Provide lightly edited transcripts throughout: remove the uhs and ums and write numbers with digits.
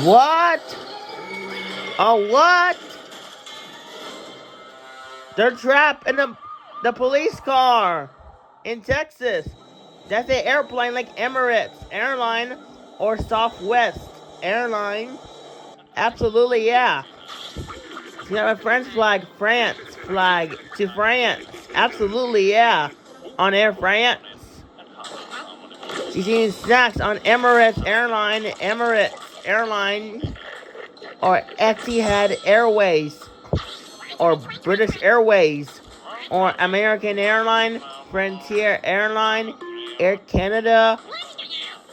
What? Oh, what? They're trapped in the police car in Texas. That's an airplane like Emirates Airline or Southwest Airline. Absolutely, yeah. See my French flag, France flag to France. Absolutely, yeah. On Air France. She's eating snacks on Emirates Airline, or Etihad Airways, or British Airways, or American Airline, Frontier Airline, Air Canada,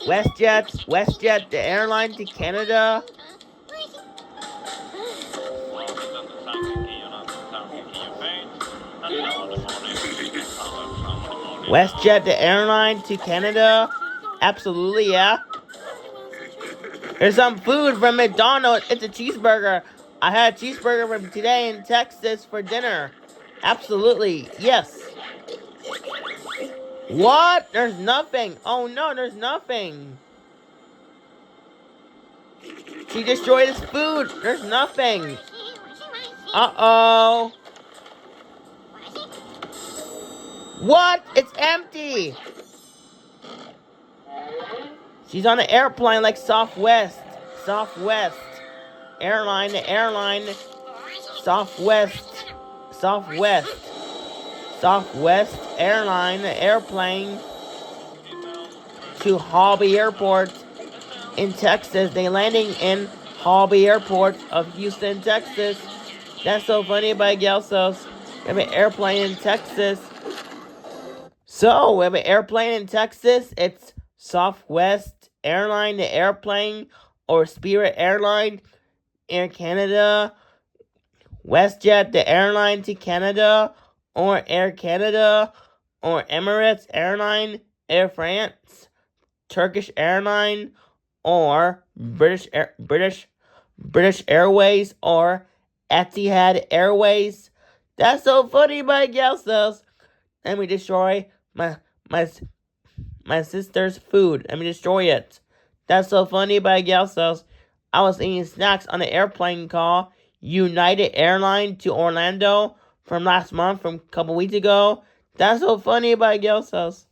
WestJet, the airline to Canada. WestJet, the airline to Canada. Absolutely, yeah. There's some food from McDonald's. It's a cheeseburger. I had a cheeseburger from today in Texas for dinner. Absolutely, yes. What? There's nothing. Oh no, there's nothing. She destroyed his food. There's nothing. Uh-oh. What? It's empty. She's on an airplane like Southwest Airline, Southwest Airline, airplane to Hobby Airport in Texas. They landing in Hobby Airport of Houston, Texas. That's so funny by Gelsos. We have an airplane in Texas. So, we have an airplane in Texas. It's Southwest Airline, the airplane, or Spirit Airline, Air Canada, WestJet, the airline to Canada, or Air Canada, or Emirates Airline, Air France, Turkish Airline, or British Airways, or Etihad Airways. That's so funny, my gal says. Let me destroy my sister's food. Let me destroy it. That's so funny, my gal says. I was eating snacks on an airplane called United Airline to Orlando from last month, from a couple weeks ago. That's so funny, my gal says.